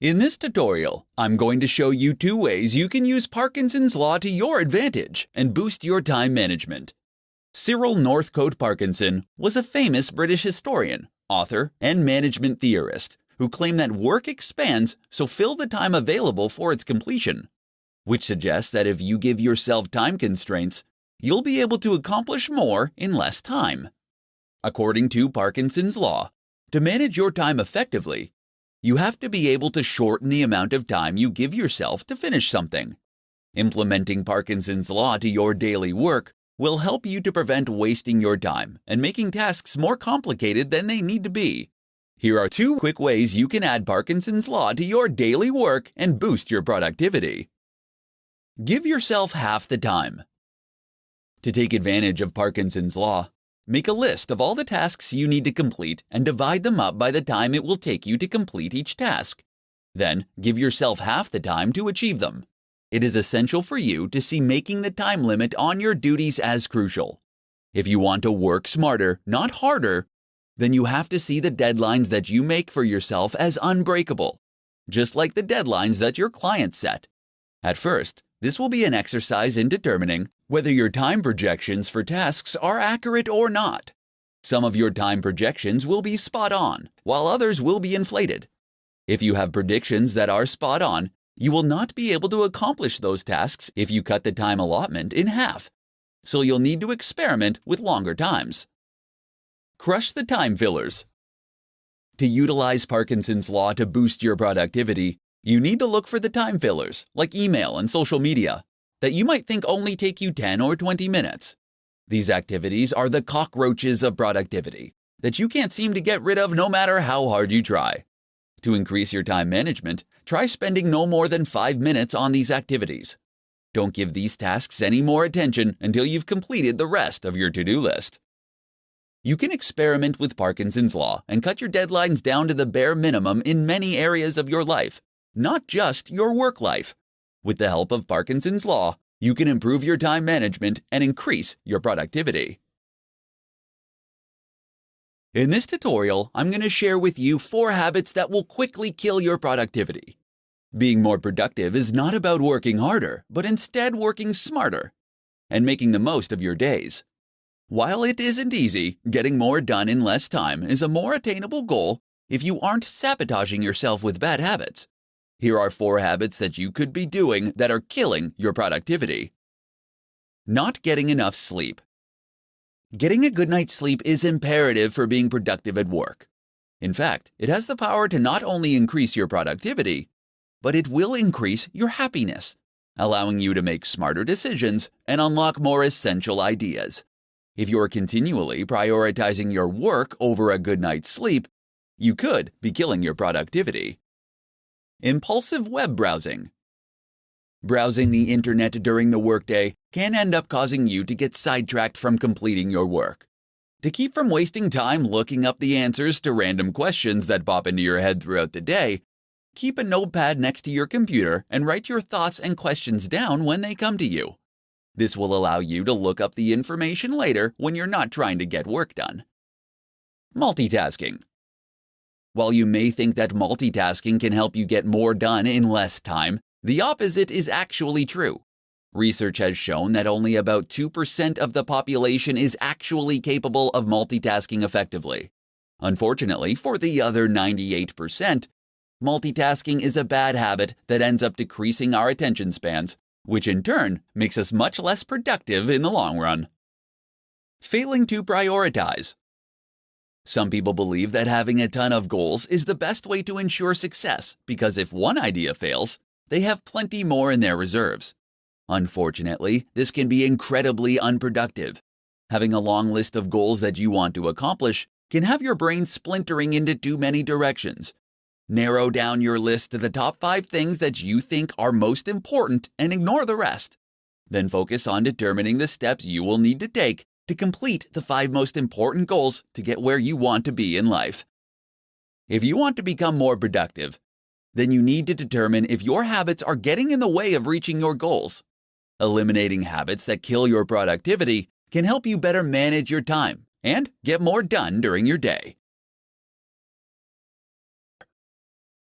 In this tutorial, I'm going to show you 2 ways you can use Parkinson's Law to your advantage and boost your time management. Cyril Northcote Parkinson was a famous British historian, author, and management theorist who claimed that work expands, so fill the time available for its completion, which suggests that if you give yourself time constraints, you'll be able to accomplish more in less time. According to Parkinson's Law, to manage your time effectively, you have to be able to shorten the amount of time you give yourself to finish something. Implementing Parkinson's Law to your daily work will help you to prevent wasting your time and making tasks more complicated than they need to be. Here are 2 quick ways you can add Parkinson's Law to your daily work and boost your productivity. Give yourself half the time. To take advantage of Parkinson's Law, make a list of all the tasks you need to complete and divide them up by the time it will take you to complete each task. Then, give yourself half the time to achieve them. It is essential for you to see making the time limit on your duties as crucial. If you want to work smarter, not harder, then you have to see the deadlines that you make for yourself as unbreakable, just like the deadlines that your clients set. At first, this will be an exercise in determining whether your time projections for tasks are accurate or not. Some of your time projections will be spot on, while others will be inflated. If you have predictions that are spot on, you will not be able to accomplish those tasks if you cut the time allotment in half, so you'll need to experiment with longer times. Crush the time fillers. To utilize Parkinson's Law to boost your productivity, you need to look for the time fillers, like email and social media, that you might think only take you 10 or 20 minutes. These activities are the cockroaches of productivity that you can't seem to get rid of no matter how hard you try. To increase your time management, try spending no more than 5 minutes on these activities. Don't give these tasks any more attention until you've completed the rest of your to-do list. You can experiment with Parkinson's Law and cut your deadlines down to the bare minimum in many areas of your life, not just your work life. With the help of Parkinson's Law, you can improve your time management and increase your productivity. In this tutorial, I'm going to share with you 4 habits that will quickly kill your productivity. Being more productive is not about working harder, but instead working smarter and making the most of your days. While it isn't easy, getting more done in less time is a more attainable goal if you aren't sabotaging yourself with bad habits. Here are 4 habits that you could be doing that are killing your productivity. Not getting enough sleep. Getting a good night's sleep is imperative for being productive at work. In fact, it has the power to not only increase your productivity, but it will increase your happiness, allowing you to make smarter decisions and unlock more essential ideas. If you're continually prioritizing your work over a good night's sleep, you could be killing your productivity. Impulsive web browsing. Browsing the internet during the workday can end up causing you to get sidetracked from completing your work. To keep from wasting time looking up the answers to random questions that pop into your head throughout the day, keep a notepad next to your computer and write your thoughts and questions down when they come to you. This will allow you to look up the information later when you're not trying to get work done. Multitasking. While you may think that multitasking can help you get more done in less time, the opposite is actually true. Research has shown that only about 2% of the population is actually capable of multitasking effectively. Unfortunately, for the other 98%, multitasking is a bad habit that ends up decreasing our attention spans, which in turn makes us much less productive in the long run. Failing to prioritize. Some people believe that having a ton of goals is the best way to ensure success because if one idea fails, they have plenty more in their reserves. Unfortunately, this can be incredibly unproductive. Having a long list of goals that you want to accomplish can have your brain splintering into too many directions. Narrow down your list to the top 5 things that you think are most important and ignore the rest. Then focus on determining the steps you will need to take to complete the 5 most important goals to get where you want to be in life. If you want to become more productive, then you need to determine if your habits are getting in the way of reaching your goals. Eliminating habits that kill your productivity can help you better manage your time and get more done during your day.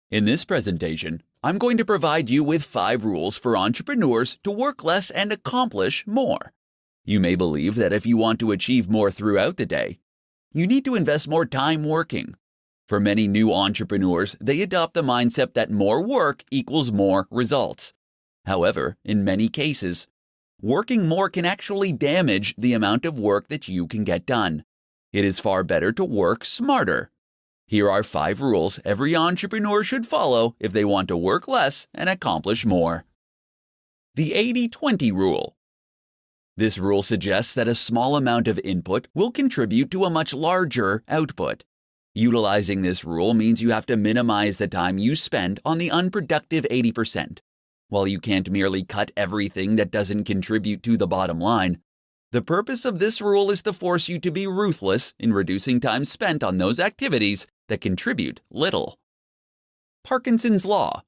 In this presentation, I'm going to provide you with 5 rules for entrepreneurs to work less and accomplish more. You may believe that if you want to achieve more throughout the day, you need to invest more time working. For many new entrepreneurs, they adopt the mindset that more work equals more results. However, in many cases, working more can actually damage the amount of work that you can get done. It is far better to work smarter. Here are 5 rules every entrepreneur should follow if they want to work less and accomplish more. The 80-20 rule. This rule suggests that a small amount of input will contribute to a much larger output. Utilizing this rule means you have to minimize the time you spend on the unproductive 80%. While you can't merely cut everything that doesn't contribute to the bottom line, the purpose of this rule is to force you to be ruthless in reducing time spent on those activities that contribute little. Parkinson's Law.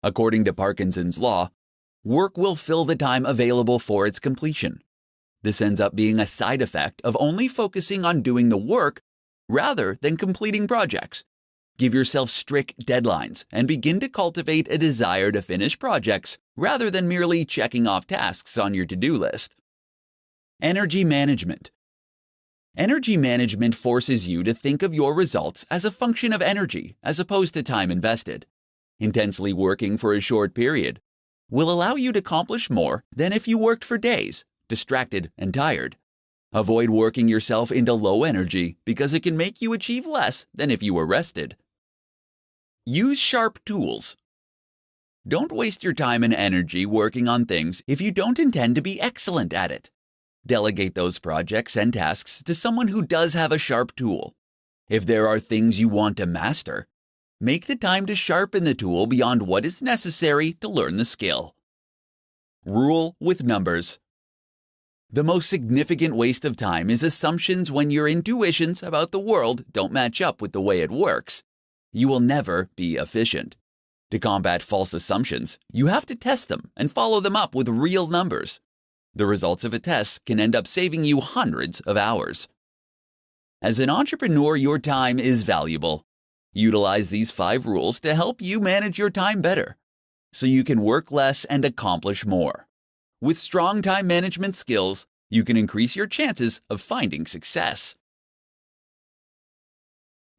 According to Parkinson's Law, work will fill the time available for its completion. This ends up being a side effect of only focusing on doing the work rather than completing projects. Give yourself strict deadlines and begin to cultivate a desire to finish projects rather than merely checking off tasks on your to-do list. Energy management. Energy management forces you to think of your results as a function of energy as opposed to time invested. Intensely working for a short period will allow you to accomplish more than if you worked for days, distracted and tired. Avoid working yourself into low energy because it can make you achieve less than if you were rested. Use sharp tools. Don't waste your time and energy working on things if you don't intend to be excellent at it. Delegate those projects and tasks to someone who does have a sharp tool. If there are things you want to master, make the time to sharpen the tool beyond what is necessary to learn the skill. Rule with numbers. The most significant waste of time is assumptions when your intuitions about the world don't match up with the way it works. You will never be efficient. To combat false assumptions, you have to test them and follow them up with real numbers. The results of a test can end up saving you hundreds of hours. As an entrepreneur, your time is valuable. Utilize these 5 rules to help you manage your time better, so you can work less and accomplish more. With strong time management skills, you can increase your chances of finding success.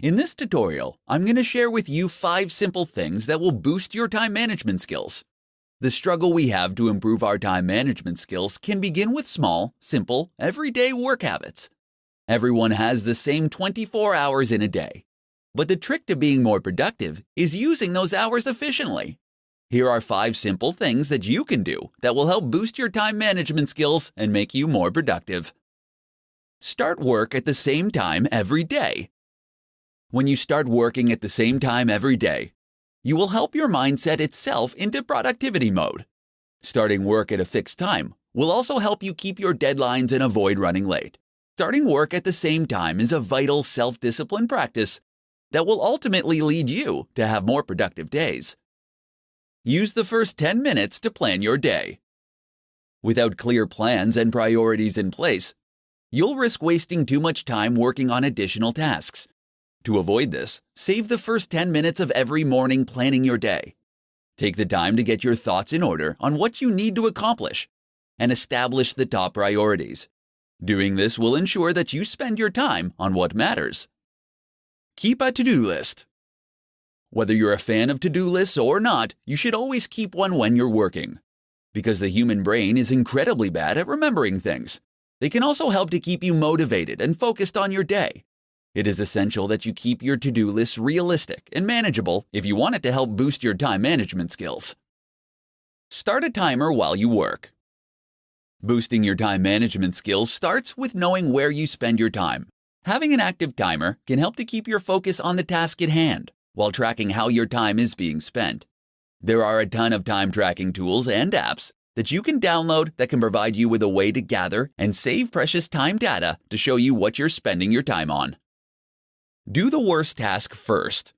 In this tutorial, I'm going to share with you 5 simple things that will boost your time management skills. The struggle we have to improve our time management skills can begin with small, simple, everyday work habits. Everyone has the same 24 hours in a day, but the trick to being more productive is using those hours efficiently. Here are 5 simple things that you can do that will help boost your time management skills and make you more productive. Start work at the same time every day. When you start working at the same time every day, you will help your mind set itself into productivity mode. Starting work at a fixed time will also help you keep your deadlines and avoid running late. Starting work at the same time is a vital self-discipline practice that will ultimately lead you to have more productive days. Use the first 10 minutes to plan your day. Without clear plans and priorities in place, you'll risk wasting too much time working on additional tasks. To avoid this, save the first 10 minutes of every morning planning your day. Take the time to get your thoughts in order on what you need to accomplish and establish the top priorities. Doing this will ensure that you spend your time on what matters. Keep a to-do list. Whether you're a fan of to-do lists or not, you should always keep one when you're working. Because the human brain is incredibly bad at remembering things, they can also help to keep you motivated and focused on your day. It is essential that you keep your to-do list realistic and manageable if you want it to help boost your time management skills. Start a timer while you work. Boosting your time management skills starts with knowing where you spend your time. Having an active timer can help to keep your focus on the task at hand while tracking how your time is being spent. There are a ton of time tracking tools and apps that you can download that can provide you with a way to gather and save precious time data to show you what you're spending your time on. Do the worst task first.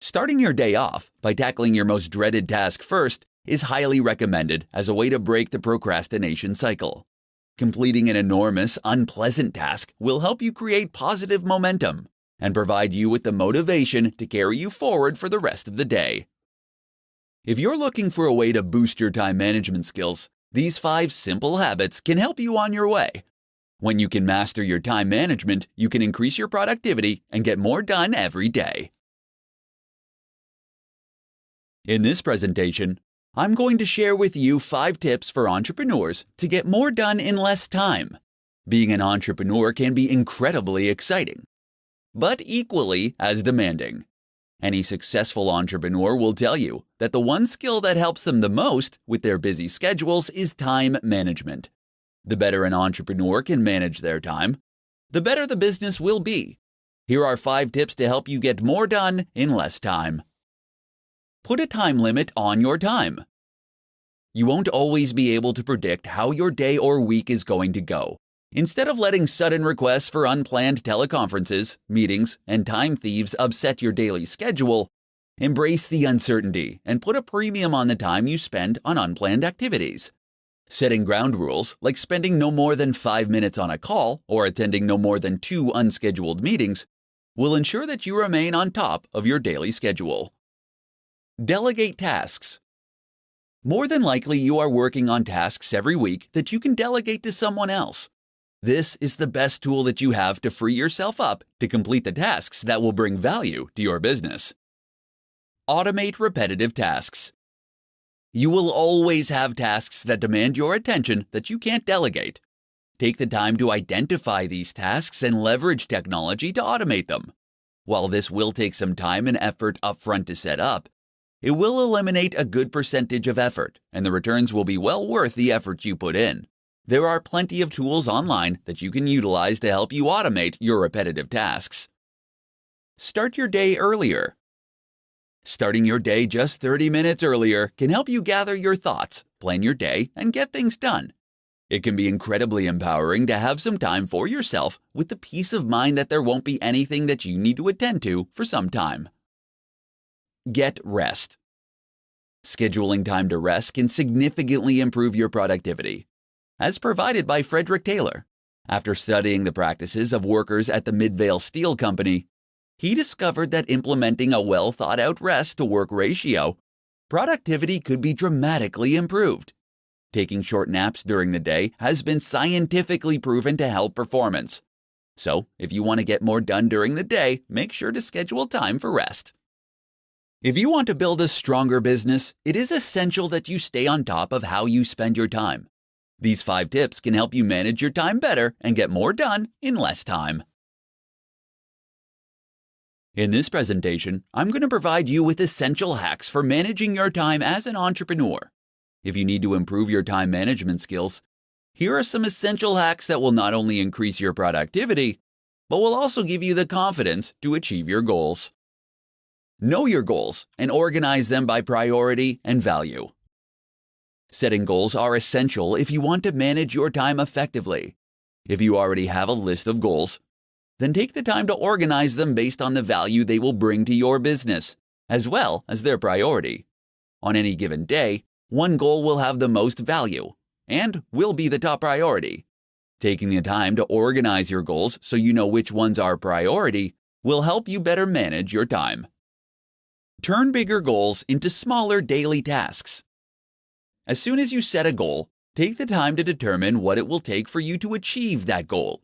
Starting your day off by tackling your most dreaded task first is highly recommended as a way to break the procrastination cycle. Completing an enormous, unpleasant task will help you create positive momentum and provide you with the motivation to carry you forward for the rest of the day. If you're looking for a way to boost your time management skills, these 5 simple habits can help you on your way. When you can master your time management, you can increase your productivity and get more done every day. In this presentation, I'm going to share with you 5 tips for entrepreneurs to get more done in less time. Being an entrepreneur can be incredibly exciting, but equally as demanding. Any successful entrepreneur will tell you that the one skill that helps them the most with their busy schedules is time management. The better an entrepreneur can manage their time, the better the business will be. Here are 5 tips to help you get more done in less time. Put a time limit on your time. You won't always be able to predict how your day or week is going to go. Instead of letting sudden requests for unplanned teleconferences, meetings, and time thieves upset your daily schedule, embrace the uncertainty and put a premium on the time you spend on unplanned activities. Setting ground rules, like spending no more than 5 minutes on a call or attending no more than 2 unscheduled meetings, will ensure that you remain on top of your daily schedule. Delegate tasks. More than likely, you are working on tasks every week that you can delegate to someone else. This is the best tool that you have to free yourself up to complete the tasks that will bring value to your business. Automate repetitive tasks. You will always have tasks that demand your attention that you can't delegate. Take the time to identify these tasks and leverage technology to automate them. While this will take some time and effort upfront to set up, it will eliminate a good percentage of effort, and the returns will be well worth the effort you put in. There are plenty of tools online that you can utilize to help you automate your repetitive tasks. Start your day earlier. Starting your day just 30 minutes earlier can help you gather your thoughts, plan your day, and get things done. It can be incredibly empowering to have some time for yourself with the peace of mind that there won't be anything that you need to attend to for some time. Get rest. Scheduling time to rest can significantly improve your productivity. As provided by Frederick Taylor, after studying the practices of workers at the Midvale Steel Company, he discovered that implementing a well-thought-out rest-to-work ratio, productivity could be dramatically improved. Taking short naps during the day has been scientifically proven to help performance. So, if you want to get more done during the day, make sure to schedule time for rest. If you want to build a stronger business, it is essential that you stay on top of how you spend your time. These 5 tips can help you manage your time better and get more done in less time. In this presentation, I'm going to provide you with essential hacks for managing your time as an entrepreneur. If you need to improve your time management skills, here are some essential hacks that will not only increase your productivity, but will also give you the confidence to achieve your goals. Know your goals and organize them by priority and value. Setting goals are essential if you want to manage your time effectively. If you already have a list of goals, then take the time to organize them based on the value they will bring to your business, as well as their priority. On any given day, one goal will have the most value and will be the top priority. Taking the time to organize your goals so you know which ones are priority will help you better manage your time. Turn bigger goals into smaller daily tasks. As soon as you set a goal, take the time to determine what it will take for you to achieve that goal.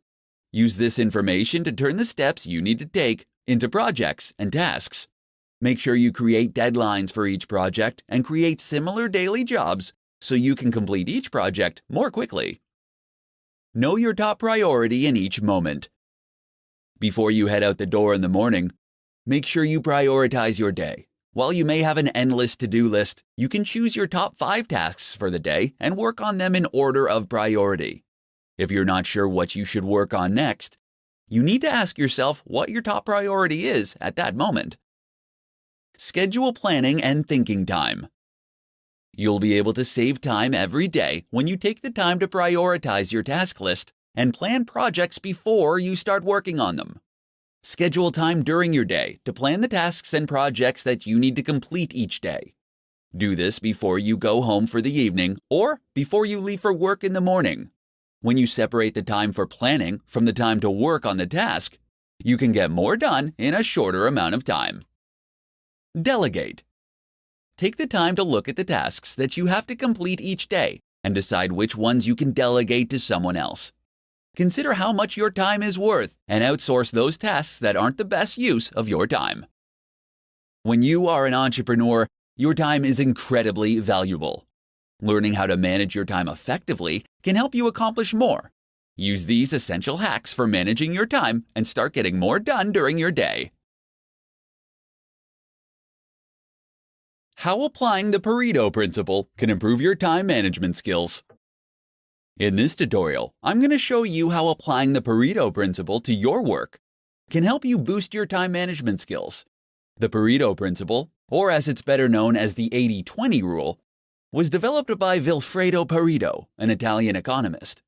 Use this information to turn the steps you need to take into projects and tasks. Make sure you create deadlines for each project and create similar daily jobs so you can complete each project more quickly. Know your top priority in each moment. Before you head out the door in the morning, make sure you prioritize your day. While you may have an endless to-do list, you can choose your top 5 tasks for the day and work on them in order of priority. If you're not sure what you should work on next, you need to ask yourself what your top priority is at that moment. Schedule planning and thinking time. You'll be able to save time every day when you take the time to prioritize your task list and plan projects before you start working on them. Schedule time during your day to plan the tasks and projects that you need to complete each day. Do this before you go home for the evening or before you leave for work in the morning. When you separate the time for planning from the time to work on the task, You can get more done in a shorter amount of time. Delegate. Take the time to look at the tasks that you have to complete each day and decide which ones you can delegate to someone else. Consider how much your time is worth and outsource those tasks that aren't the best use of your time. When you are an entrepreneur, your time is incredibly valuable. Learning how to manage your time effectively can help you accomplish more. Use these essential hacks for managing your time and start getting more done during your day. How applying the Pareto principle can improve your time management skills. In this tutorial, I'm going to show you how applying the Pareto principle to your work can help you boost your time management skills. The Pareto principle, or as it's better known as the 80-20 rule, was developed by Vilfredo Pareto, an Italian economist.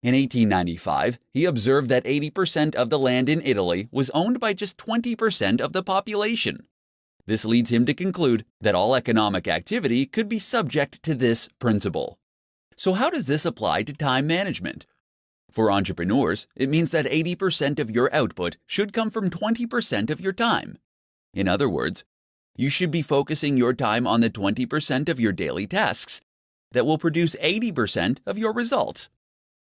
In 1895, he observed that 80% of the land in Italy was owned by just 20% of the population. This leads him to conclude that all economic activity could be subject to this principle. So how does this apply to time management? For entrepreneurs, it means that 80% of your output should come from 20% of your time. In other words, you should be focusing your time on the 20% of your daily tasks that will produce 80% of your results.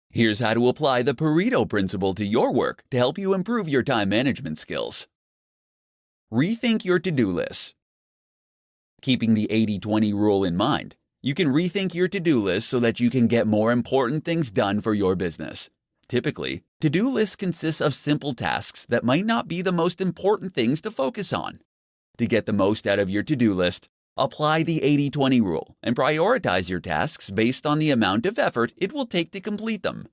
Here's how to apply the Pareto principle to your work to help you improve your time management skills. Rethink your to-do list. Keeping the 80-20 rule in mind, you can rethink your to-do list so that you can get more important things done for your business. Typically, to-do lists consist of simple tasks that might not be the most important things to focus on. To get the most out of your to-do list, apply the 80-20 rule and prioritize your tasks based on the amount of effort it will take to complete them.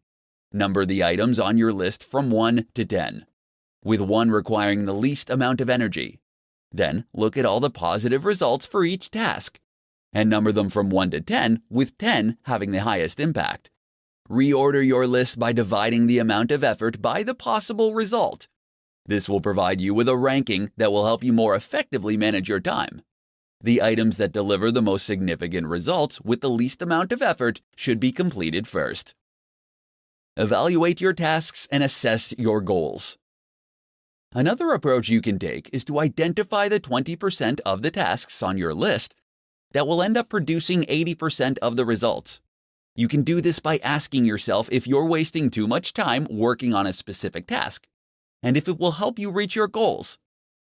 Number the items on your list from 1 to 10, with 1 requiring the least amount of energy. Then look at all the positive results for each task, and number them from 1 to 10, with 10 having the highest impact. Reorder your list by dividing the amount of effort by the possible result. This will provide you with a ranking that will help you more effectively manage your time. The items that deliver the most significant results with the least amount of effort should be completed first. Evaluate your tasks and assess your goals. Another approach you can take is to identify the 20% of the tasks on your list that will end up producing 80% of the results. You can do this by asking yourself if you're wasting too much time working on a specific task, and if it will help you reach your goals.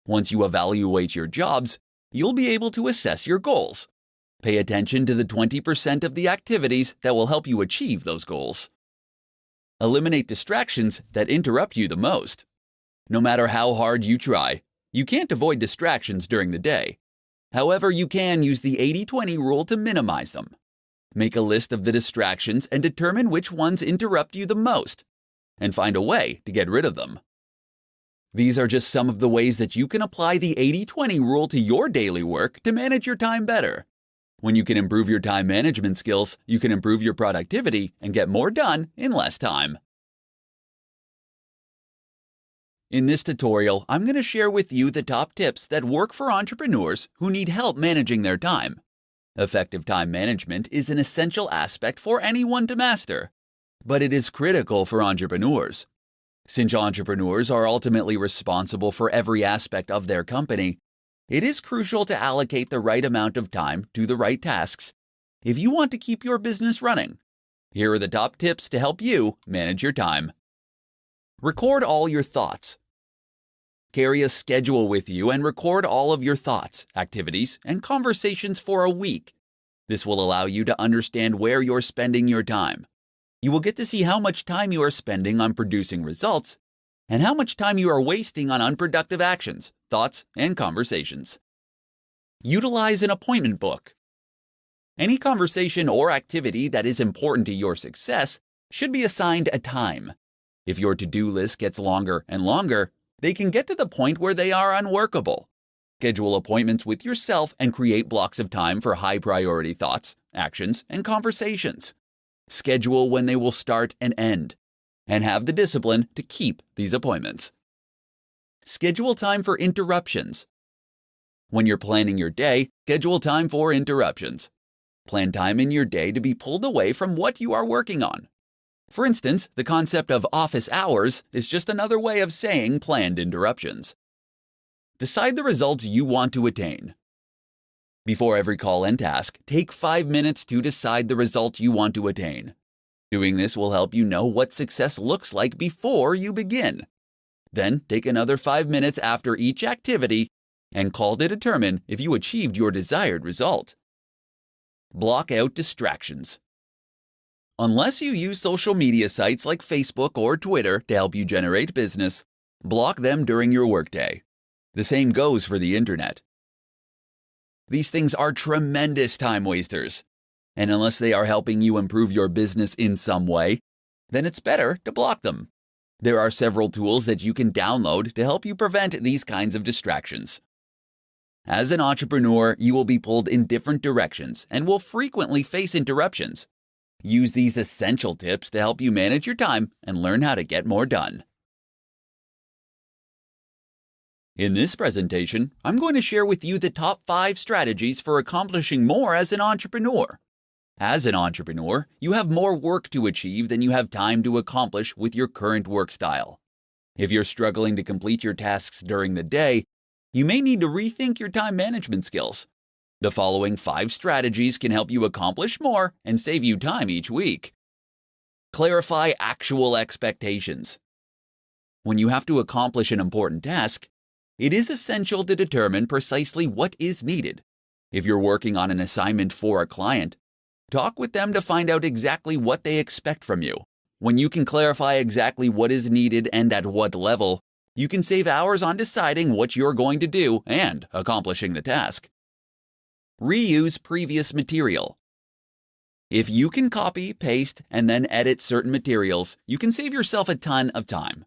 Once you evaluate your jobs, you'll be able to assess your goals. Pay attention to the 20% of the activities that will help you achieve those goals. Eliminate distractions that interrupt you the most. No matter how hard you try, you can't avoid distractions during the day. However, you can use the 80-20 rule to minimize them. Make a list of the distractions and determine which ones interrupt you the most, and find a way to get rid of them. These are just some of the ways that you can apply the 80-20 rule to your daily work to manage your time better. When you can improve your time management skills, you can improve your productivity and get more done in less time. In this tutorial, I'm going to share with you the top tips that work for entrepreneurs who need help managing their time. Effective time management is an essential aspect for anyone to master, but it is critical for entrepreneurs. Since entrepreneurs are ultimately responsible for every aspect of their company, it is crucial to allocate the right amount of time to the right tasks if you want to keep your business running. Here are the top tips to help you manage your time. Record all your thoughts. Carry a schedule with you and record all of your thoughts, activities, and conversations for a week. This will allow you to understand where you're spending your time. You will get to see how much time you are spending on producing results and how much time you are wasting on unproductive actions, thoughts, and conversations. Utilize an appointment book. Any conversation or activity that is important to your success should be assigned a time. If your to-do list gets longer and longer, they can get to the point where they are unworkable. Schedule appointments with yourself and create blocks of time for high-priority thoughts, actions, and conversations. Schedule when they will start and end, and have the discipline to keep these appointments. Schedule time for interruptions. When you're planning your day, schedule time for interruptions. Plan time in your day to be pulled away from what you are working on. For instance, the concept of office hours is just another way of saying planned interruptions. Decide the results you want to attain. Before every call and task, take 5 minutes to decide the result you want to attain. Doing this will help you know what success looks like before you begin. Then take another 5 minutes after each activity and call to determine if you achieved your desired result. Block out distractions. Unless you use social media sites like Facebook or Twitter to help you generate business, block them during your workday. The same goes for the internet. These things are tremendous time wasters, and unless they are helping you improve your business in some way, then it's better to block them. There are several tools that you can download to help you prevent these kinds of distractions. As an entrepreneur, you will be pulled in different directions and will frequently face interruptions. Use these essential tips to help you manage your time and learn how to get more done. In this presentation, I'm going to share with you the top 5 strategies for accomplishing more as an entrepreneur. As an entrepreneur, you have more work to achieve than you have time to accomplish with your current work style. If you're struggling to complete your tasks during the day, you may need to rethink your time management skills. The following 5 strategies can help you accomplish more and save you time each week. Clarify actual expectations. When you have to accomplish an important task, it is essential to determine precisely what is needed. If you're working on an assignment for a client, talk with them to find out exactly what they expect from you. When you can clarify exactly what is needed and at what level, you can save hours on deciding what you're going to do and accomplishing the task. Reuse previous material. If you can copy, paste, and then edit certain materials, you can save yourself a ton of time.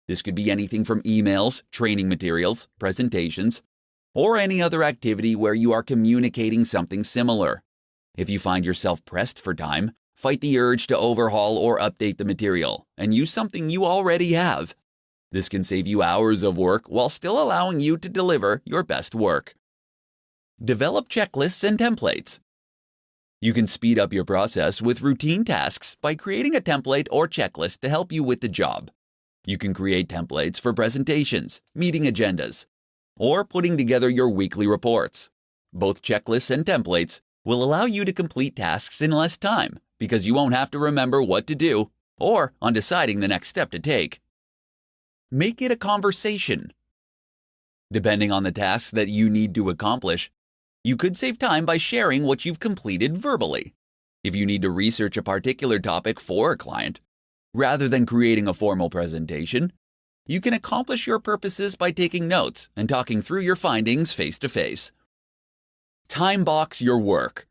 This could be anything from emails, training materials, presentations, or any other activity where you are communicating something similar. If you find yourself pressed for time, fight the urge to overhaul or update the material and use something you already have. This can save you hours of work while still allowing you to deliver your best work. Develop checklists and templates. You can speed up your process with routine tasks by creating a template or checklist to help you with the job. You can create templates for presentations, meeting agendas, or putting together your weekly reports. Both checklists and templates will allow you to complete tasks in less time because you won't have to remember what to do or on deciding the next step to take. Make it a conversation. Depending on the tasks that you need to accomplish, you could save time by sharing what you've completed verbally. If you need to research a particular topic for a client, rather than creating a formal presentation, you can accomplish your purposes by taking notes and talking through your findings face to face. Time box your work.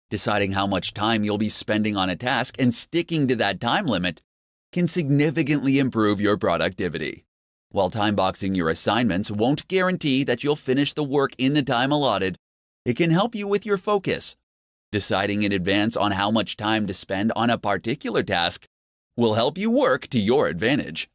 Deciding how much time you'll be spending on a task and sticking to that time limit can significantly improve your productivity. While time boxing your assignments won't guarantee that you'll finish the work in the time allotted, it can help you with your focus. Deciding in advance on how much time to spend on a particular task will help you work to your advantage.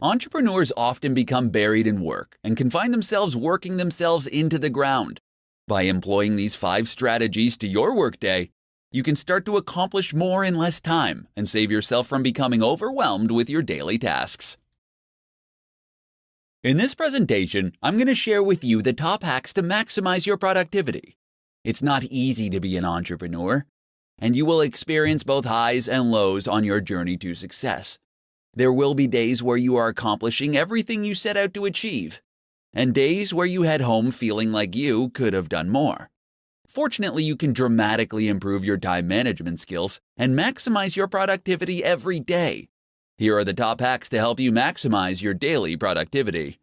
Entrepreneurs often become buried in work and can find themselves working themselves into the ground. By employing these 5 strategies to your workday, you can start to accomplish more in less time and save yourself from becoming overwhelmed with your daily tasks. In this presentation, I'm going to share with you the top hacks to maximize your productivity. It's not easy to be an entrepreneur, and you will experience both highs and lows on your journey to success. There will be days where you are accomplishing everything you set out to achieve, and days where you head home feeling like you could have done more. Fortunately, you can dramatically improve your time management skills and maximize your productivity every day. Here are the top hacks to help you maximize your daily productivity.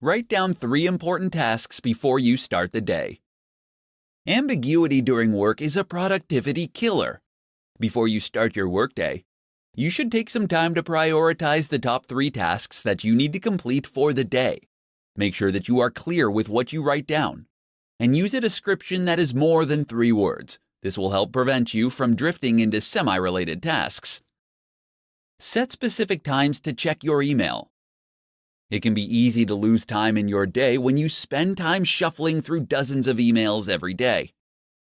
Write down 3 important tasks before you start the day. Ambiguity during work is a productivity killer. Before you start your workday, you should take some time to prioritize the top 3 tasks that you need to complete for the day. Make sure that you are clear with what you write down, and use a description that is more than 3 words. This will help prevent you from drifting into semi-related tasks. Set specific times to check your email. It can be easy to lose time in your day when you spend time shuffling through dozens of emails every day.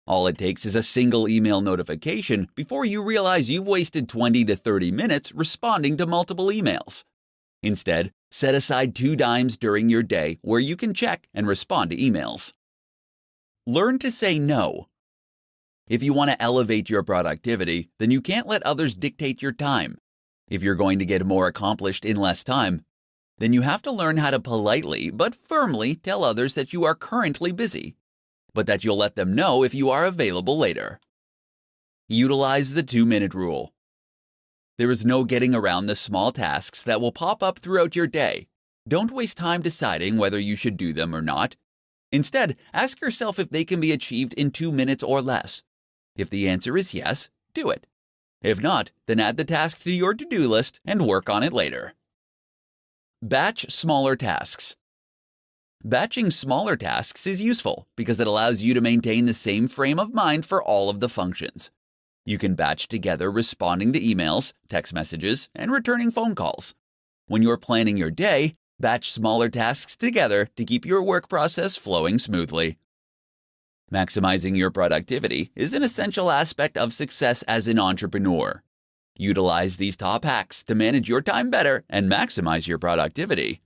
All it takes is a single email notification before you realize you've wasted 20 to 30 minutes responding to multiple emails. Instead, set aside 2 dimes during your day where you can check and respond to emails. Learn to say no. If you want to elevate your productivity, then you can't let others dictate your time. If you're going to get more accomplished in less time, then you have to learn how to politely but firmly tell others that you are currently busy, but that you'll let them know if you are available later. Utilize the 2-minute rule. There is no getting around the small tasks that will pop up throughout your day. Don't waste time deciding whether you should do them or not. Instead, ask yourself if they can be achieved in 2 minutes or less. If the answer is yes, do it. If not, then add the task to your to-do list and work on it later. Batch smaller tasks. Batching smaller tasks is useful because it allows you to maintain the same frame of mind for all of the functions. You can batch together responding to emails, text messages, and returning phone calls. When you're planning your day, batch smaller tasks together to keep your work process flowing smoothly. Maximizing your productivity is an essential aspect of success as an entrepreneur. Utilize these top hacks to manage your time better and maximize your productivity.